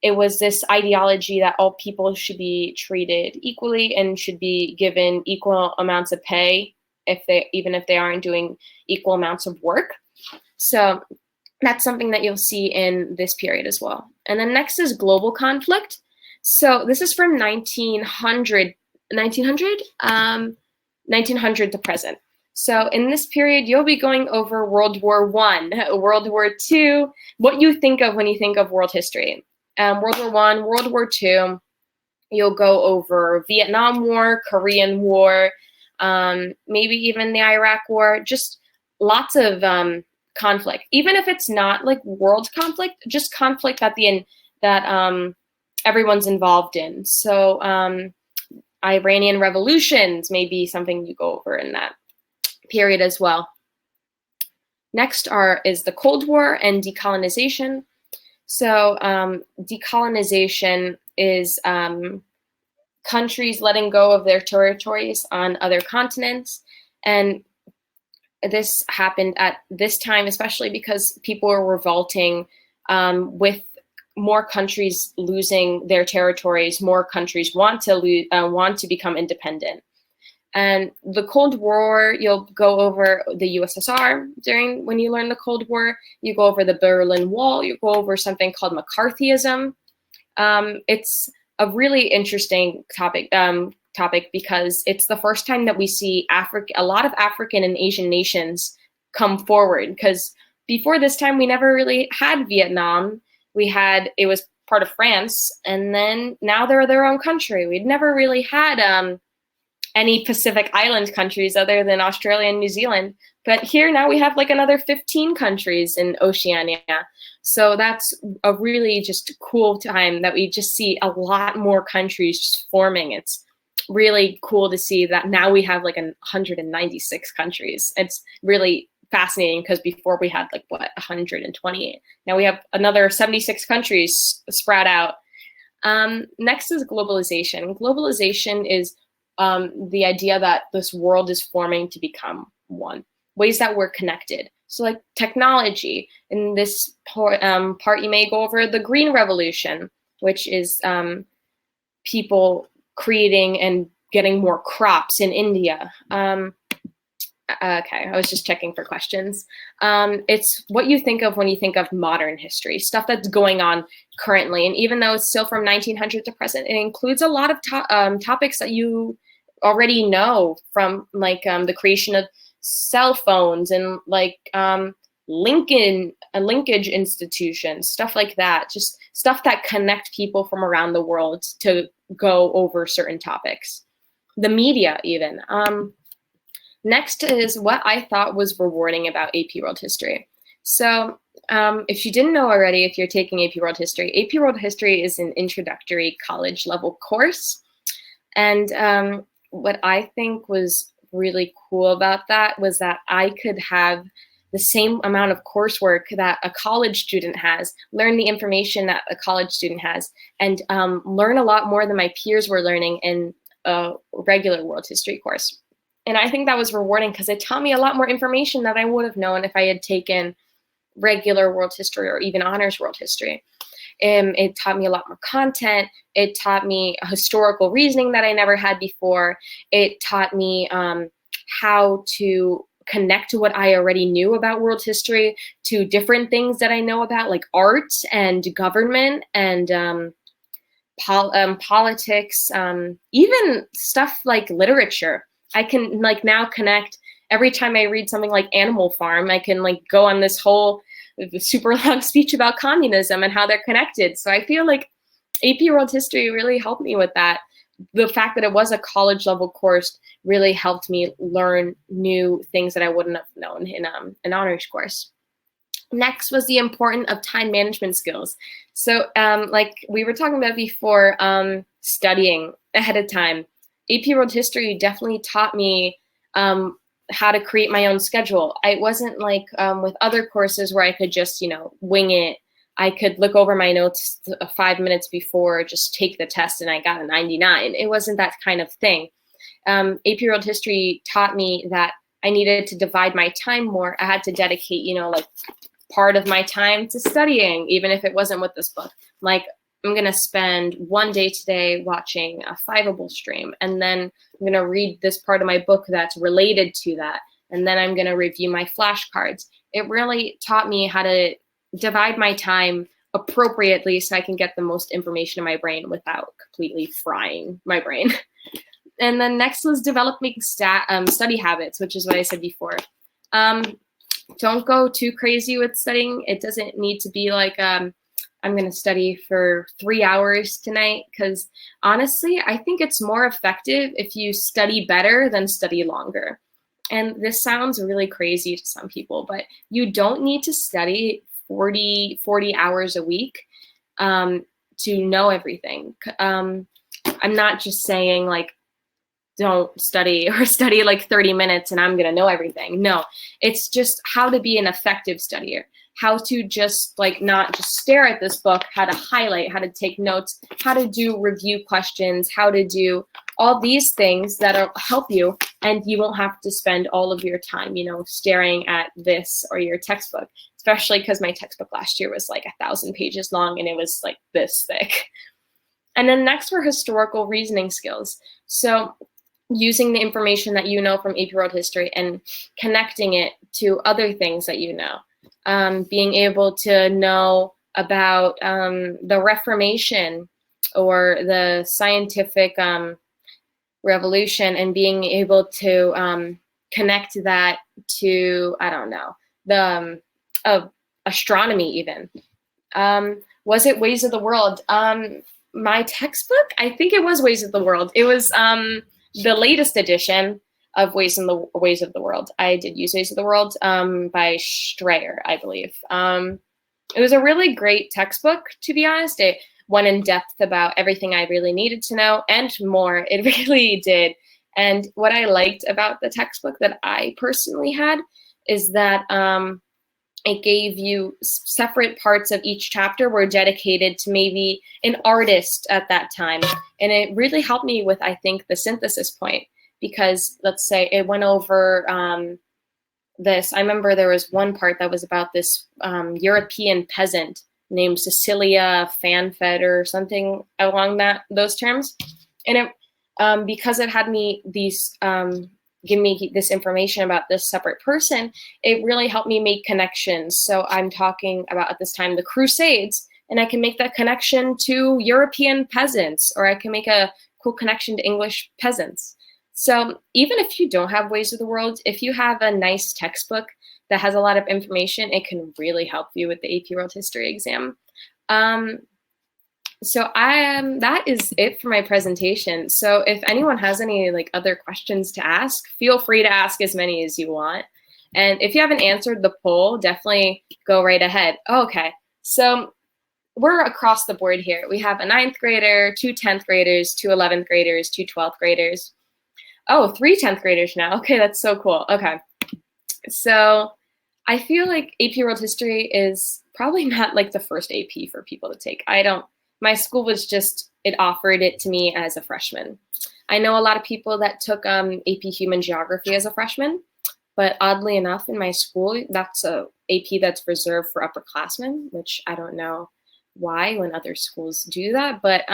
it was this ideology that all people should be treated equally and should be given equal amounts of pay even if they aren't doing equal amounts of work. So that's something that you'll see in this period as well. And then next is global conflict. So this is from 1900 to present. So in this period, you'll be going over World War I, World War II, what you think of when you think of world history. World War I, World War II, you'll go over Vietnam War, Korean War, maybe even the Iraq War, just lots of conflict. Even if it's not like world conflict, just conflict that everyone's involved in. So Iranian revolutions may be something you go over in that period as well. Next is the Cold War and decolonization. So decolonization is countries letting go of their territories on other continents. And this happened at this time, especially because people were revolting with more countries losing their territories. More countries want to become independent. And the Cold War, you'll go over the USSR when you learn the Cold War. You go over the Berlin Wall. You go over something called McCarthyism. It's a really interesting topic because it's the first time that we see a lot of African and Asian nations come forward. Because before this time, we never really had Vietnam. It was part of France, and then now they're their own country. We'd never really had any Pacific Island countries other than Australia and New Zealand. But here now we have like another 15 countries in Oceania. So that's a really just cool time that we just see a lot more countries just forming. It's really cool to see that now we have like 196 countries. It's really fascinating because before we had 128. Now we have another 76 countries spread out. Next is globalization. Globalization is the idea that this world is forming to become one. Ways that we're connected. So like technology. In this part, you may go over the Green Revolution, which is people creating and getting more crops in India. Okay, I was just checking for questions. It's what you think of when you think of modern history, stuff that's going on currently. And even though it's still from 1900 to present, it includes a lot of topics that you already know from the creation of cell phones and linkage institutions, stuff like that, just stuff that connect people from around the world to go over certain topics. The media even. Next is what I thought was rewarding about AP World History. So if you didn't know already, if you're taking AP World History, AP World History is an introductory college level course. And what I think was really cool about that was that I could have the same amount of coursework that a college student has, learn the information that a college student has, and learn a lot more than my peers were learning in a regular world history course. And I think that was rewarding because it taught me a lot more information that I would have known if I had taken regular world history or even honors world history. It taught me a lot more content. It taught me historical reasoning that I never had before. It taught me how to connect to what I already knew about world history to different things that I know about, like art and government and politics, even stuff like literature. I can now connect every time I read something like Animal Farm. I can go on this whole super long speech about communism and how they're connected. So I feel like AP World History really helped me with that. the fact that it was a college level course really helped me learn new things that I wouldn't have known in an honors course. Next was the importance of time management skills. So like we were talking about before, studying ahead of time. AP World History definitely taught me how to create my own schedule. I wasn't like with other courses where I could just, wing it. I could look over my notes 5 minutes before, just take the test, and I got a 99. It wasn't that kind of thing. AP World History taught me that I needed to divide my time more. I had to dedicate, like part of my time to studying, even if it wasn't with this book. Like, I'm going to spend one day today watching a Fiveable stream, and then I'm going to read this part of my book that's related to that, and then I'm going to review my flashcards. It really taught me how to divide my time appropriately so I can get the most information in my brain without completely frying my brain. And then next was developing study habits, which is what I said before. Don't go too crazy with studying. It doesn't need to be like, I'm going to study for 3 hours tonight, because honestly, I think it's more effective if you study better than study longer. And this sounds really crazy to some people, but you don't need to study 40 hours a week to know everything. I'm not just saying like, don't study or study like 30 minutes and I'm going to know everything. No, it's just how to be an effective studier, how to just like not just stare at this book, how to highlight, how to take notes, how to do review questions, how to do all these things that'll help you, and you won't have to spend all of your time, staring at this or your textbook, especially because my textbook last year was like 1,000 pages long and it was like this thick. And then next were historical reasoning skills. So using the information that you know from AP World History and connecting it to other things that you know. Being able to know about the Reformation or the scientific revolution, and being able to connect that to, I don't know, the astronomy even. Was it Ways of the World? My textbook, I think it was Ways of the World. It was the latest edition of Ways of the World. I did use Ways of the World by Strayer, I believe. It was a really great textbook, to be honest. It went in depth about everything I really needed to know and more. It really did. And what I liked about the textbook that I personally had is that it gave you separate parts of each chapter were dedicated to maybe an artist at that time. And it really helped me with, I think, the synthesis point, because let's say it went over this. I remember there was one part that was about this European peasant named Cecilia Fanfed or something along those terms. And it because it had me give me this information about this separate person, it really helped me make connections. So I'm talking about at this time the Crusades, and I can make that connection to European peasants, or I can make a cool connection to English peasants. So even if you don't have Ways of the World, if you have a nice textbook that has a lot of information, it can really help you with the AP World History exam. So that is it for my presentation. So if anyone has any like other questions to ask, feel free to ask as many as you want. And if you haven't answered the poll, definitely go right ahead. Okay, so we're across the board here. We have a 9th grader, 2 10th graders, 2 11th graders, 2 12th graders. Oh, 3 10th graders now. Okay, that's so cool. Okay, so I feel like AP World History is probably not like the first AP for people to take. My school was just, it offered it to me as a freshman. I know a lot of people that took AP Human Geography as a freshman, but oddly enough, in my school, that's a AP that's reserved for upperclassmen, which I don't know why when other schools do that. But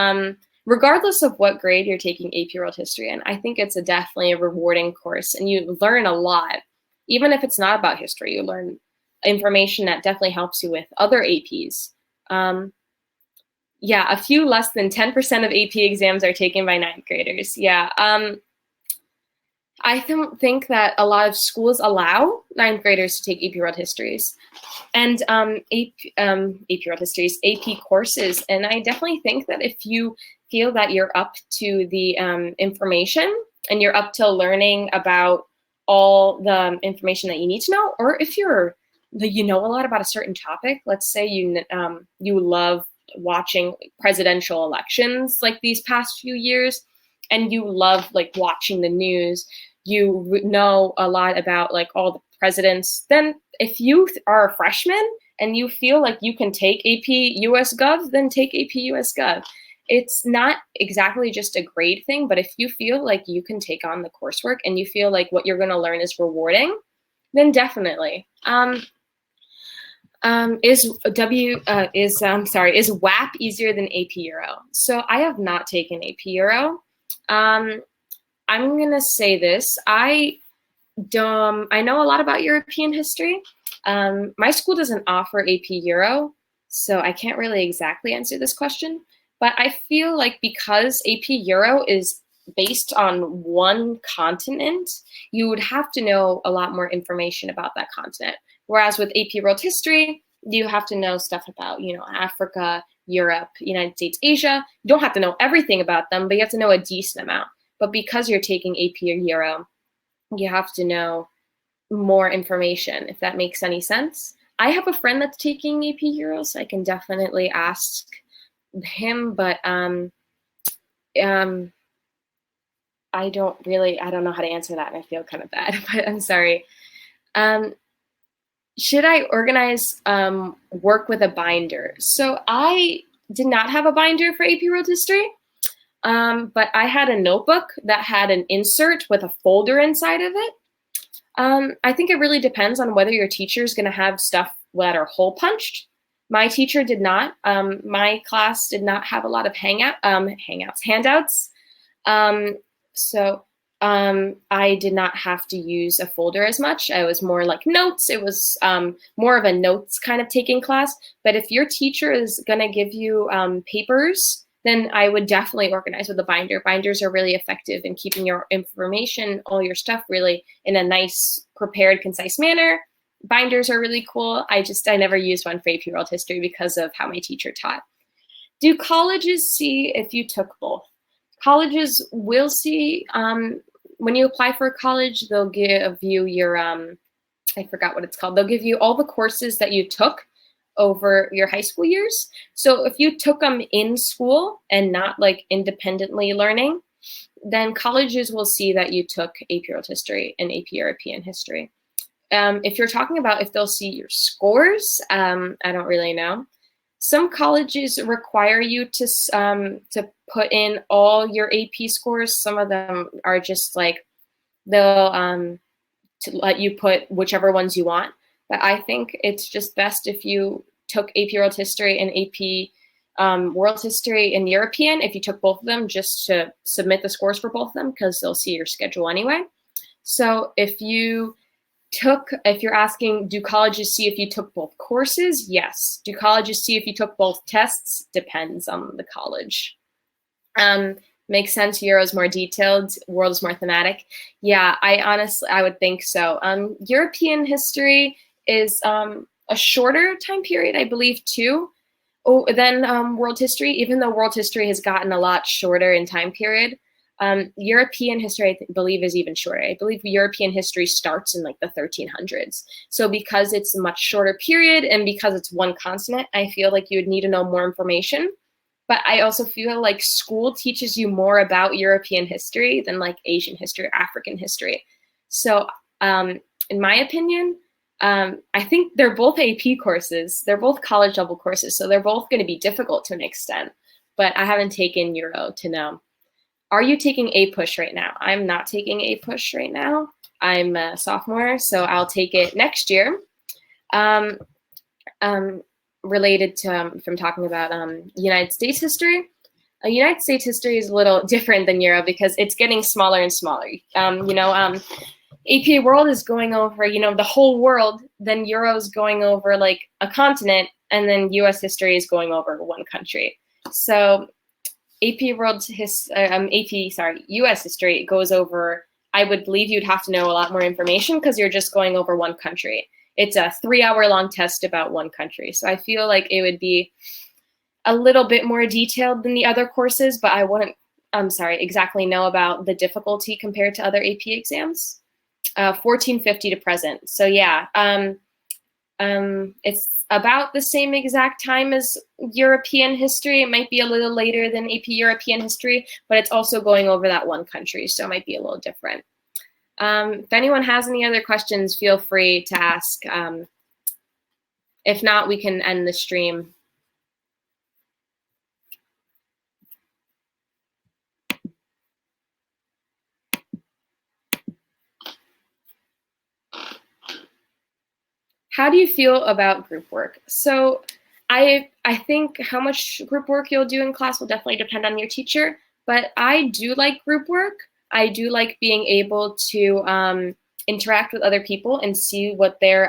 regardless of what grade you're taking AP World History in, I think it's definitely a rewarding course, and you learn a lot. Even if it's not about history, you learn information that definitely helps you with other APs. Yeah, a few less than 10% of AP exams are taken by 9th graders. Yeah, I don't think that a lot of schools allow 9th graders to take AP World Histories and AP World Histories, AP courses. And I definitely think that if you feel that you're up to the information and you're up to learning about all the information that you need to know, or if you know a lot about a certain topic, let's say you love watching presidential elections like these past few years, and you love like watching the news, you know a lot about like all the presidents, then if you are a freshman and you feel like you can take AP US Gov, then take AP US Gov. It's not exactly just a grade thing, but if you feel like you can take on the coursework and you feel like what you're going to learn is rewarding, then definitely. Is WHAP easier than AP Euro? So I have not taken AP Euro. I'm gonna say this. I know a lot about European history. My school doesn't offer AP Euro, so I can't really exactly answer this question. But I feel like because AP Euro is based on one continent, you would have to know a lot more information about that continent. Whereas with AP World History, you have to know stuff about, Africa, Europe, United States, Asia. You don't have to know everything about them, but you have to know a decent amount. But because you're taking AP or Euro, you have to know more information, if that makes any sense. I have a friend that's taking AP Euro, so I can definitely ask him, but I don't know how to answer that, and I feel kind of bad, but I'm sorry. Should I organize work with a binder? So I did not have a binder for AP World History, but I had a notebook that had an insert with a folder inside of it. I think it really depends on whether your teacher is going to have stuff that are hole punched. My teacher did not. My class did not have a lot of handouts. So I did not have to use a folder as much. I was more like notes. It was more of a notes kind of taking class. But if your teacher is going to give you papers, then I would definitely organize with a binder. Binders are really effective in keeping your information, all your stuff really in a nice, prepared, concise manner. Binders are really cool. I never used one for AP World History because of how my teacher taught. Do colleges see if you took both? Colleges will see, when you apply for a college, they'll give you your, I forgot what it's called. They'll give you all the courses that you took over your high school years. So if you took them in school and not like independently learning, then colleges will see that you took AP World History and AP European History. If you're talking about if they'll see your scores, I don't really know. Some colleges require you to put in all your AP scores. Some of them are just like, they'll to let you put whichever ones you want. But I think it's just best if you took AP World History and AP World History and European, if you took both of them, just to submit the scores for both of them, because they'll see your schedule anyway. So if you're asking, do colleges see if you took both courses? Yes. Do colleges see if you took both tests? Depends on the college. Makes sense. Euro is more detailed. World is more thematic. Yeah, I would think so. European history is a shorter time period, I believe, too, than world history, even though world history has gotten a lot shorter in time period. European history, I believe, is even shorter. I believe European history starts in like the 1300s. So because it's a much shorter period and because it's one continent, I feel like you would need to know more information. But I also feel like school teaches you more about European history than like Asian history or African history. So in my opinion, I think they're both AP courses. They're both college level courses. So they're both going to be difficult to an extent. But I haven't taken Euro to know. Are you taking APUSH right now? I'm not taking APUSH right now. I'm a sophomore, so I'll take it next year. Related to, from talking about United States history, United States history is a little different than Euro because it's getting smaller and smaller. AP World is going over, the whole world, then Euro is going over like a continent, and then US history is going over one country. So US history goes over, I would believe you'd have to know a lot more information because you're just going over one country. It's a 3-hour long test about one country. So I feel like it would be a little bit more detailed than the other courses, but I wouldn't, exactly know about the difficulty compared to other AP exams. 1450 to present. So yeah, it's about the same exact time as European history. It might be a little later than AP European history, but it's also going over that one country, so it might be a little different. If anyone has any other questions, feel free to ask. If not, we can end the stream. How do you feel about group work? So I think how much group work you'll do in class will definitely depend on your teacher, but I do like group work. I do like being able to interact with other people and see what their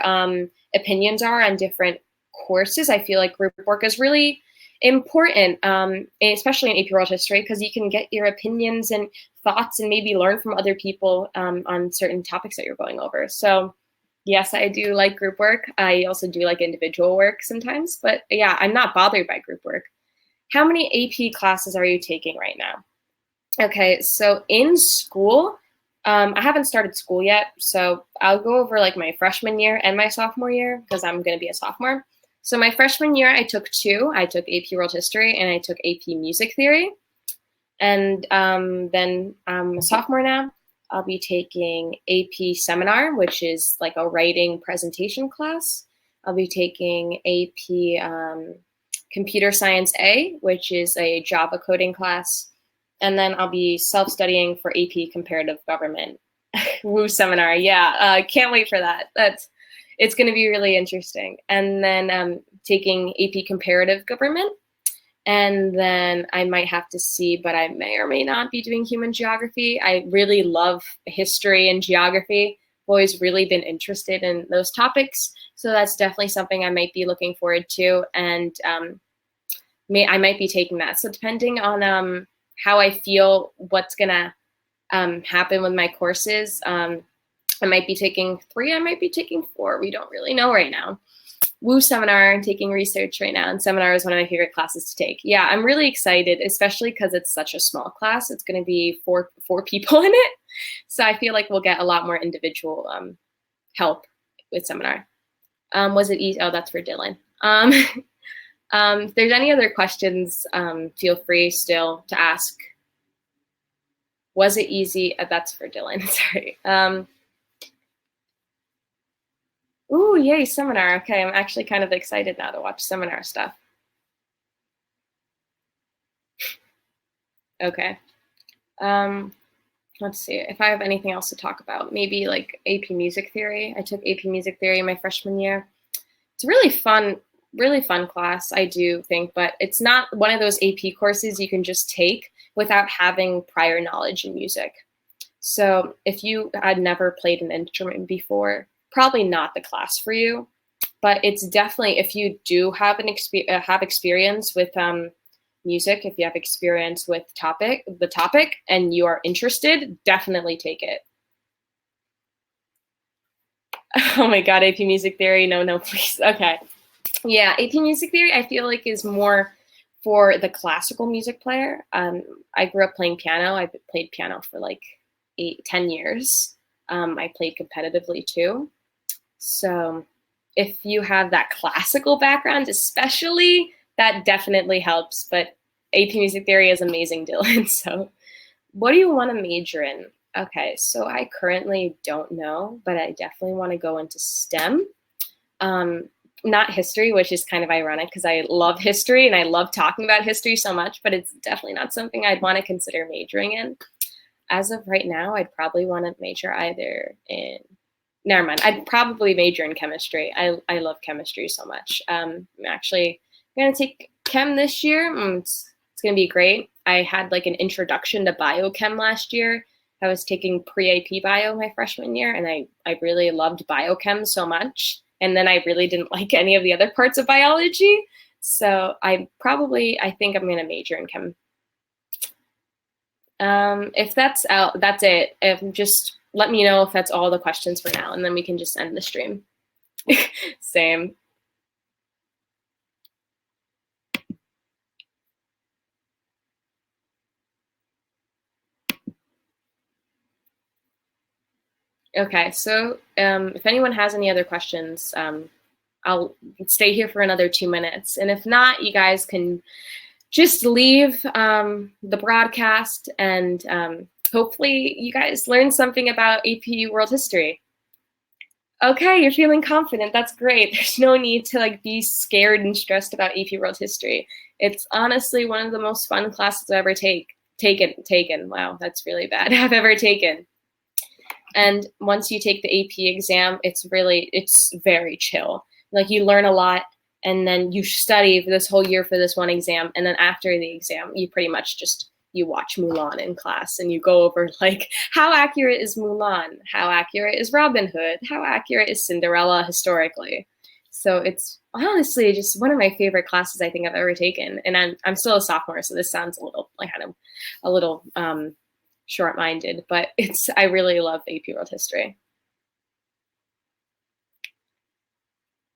opinions are on different courses. I feel like group work is really important, especially in AP World History, because you can get your opinions and thoughts and maybe learn from other people on certain topics that you're going over. So yes, I do like group work. I also do like individual work sometimes, but yeah, I'm not bothered by group work. How many AP classes are you taking right now? Okay, so in school, I haven't started school yet, so I'll go over like my freshman year and my sophomore year because I'm going to be a sophomore. So my freshman year, I took two. I took AP World History and I took AP Music Theory. And then I'm a sophomore now. I'll be taking AP Seminar, which is like a writing presentation class. I'll be taking AP Computer Science A, which is a Java coding class. And then I'll be self-studying for AP Comparative Government. Woo seminar, yeah, can't wait for that. It's gonna be really interesting. And then taking AP Comparative Government. And then I might have to see, but I may or may not be doing human geography. I really love history and geography. I've always really been interested in those topics. So that's definitely something I might be looking forward to. And I might be taking that. So depending on how I feel, what's gonna happen with my courses, I might be taking 3, I might be taking 4. We don't really know right now. Woo seminar, I'm taking research right now, and seminar is one of my favorite classes to take. Yeah, I'm really excited, especially because it's such a small class. It's going to be four people in it, so I feel like we'll get a lot more individual help with seminar. Was it easy? Oh, that's for Dylan. If there's any other questions, feel free still to ask. Was it easy? That's for Dylan. Sorry. Ooh, yay, seminar. Okay, I'm actually kind of excited now to watch seminar stuff. Okay. Let's see if I have anything else to talk about. Maybe like AP Music Theory. I took AP Music Theory my freshman year. It's a really fun class, I do think, but it's not one of those AP courses you can just take without having prior knowledge in music. So if you had never played an instrument before, probably not the class for you, but it's definitely, if you do have have experience with music, if you have experience with the topic and you are interested, definitely take it. Oh my God, AP Music Theory, no, please. Okay. Yeah, AP Music Theory, I feel like is more for the classical music player. I grew up playing piano. I've played piano for like 10 years. I played competitively too. So if you have that classical background, especially, that definitely helps. But AP Music Theory is amazing, Dylan. So what do you want to major in? Okay, so I currently don't know, but I definitely want to go into STEM. Not history, which is kind of ironic because I love history and I love talking about history so much, but it's definitely not something I'd want to consider majoring in. As of right now, I'd probably want to major either in, never mind, I'd probably major in chemistry. I love chemistry so much. I'm actually going to take chem this year. It's going to be great. I had like an introduction to biochem last year. I was taking pre-AP bio my freshman year, and I really loved biochem so much. And then I really didn't like any of the other parts of biology. So I think I'm going to major in chem. If that's out, that's it. Just let me know if that's all the questions for now, and then we can just end the stream. Same. Okay, so if anyone has any other questions, I'll stay here for another 2 minutes. And if not, you guys can just leave the broadcast, and hopefully you guys learned something about APU world history. Okay, you're feeling confident. That's great. There's no need to like be scared and stressed about AP World History. It's honestly one of the most fun classes I've ever taken. Wow, that's really bad. I've ever taken. And once you take the AP exam, it's very chill. Like you learn a lot, and then you study for this whole year for this one exam, and then after the exam, you pretty much just you watch Mulan in class and you go over like how accurate is Mulan, how accurate is Robin Hood, how accurate is Cinderella historically. So it's honestly just one of my favorite classes I think I've ever taken, and I'm still a sophomore, so this sounds a little like kind of a little short-minded, but I really love AP World History.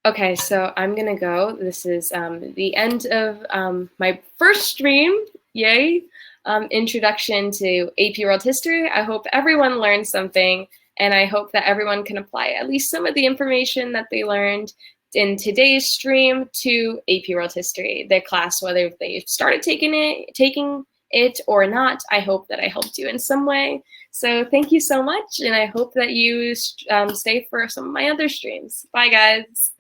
Okay, so I'm gonna go. This is the end of my first stream. Yay! Introduction to AP World History. I hope everyone learned something, and I hope that everyone can apply at least some of the information that they learned in today's stream to AP World History, their class, whether they started taking it or not. I hope that I helped you in some way. So thank you so much, and I hope that you stay for some of my other streams. Bye, guys.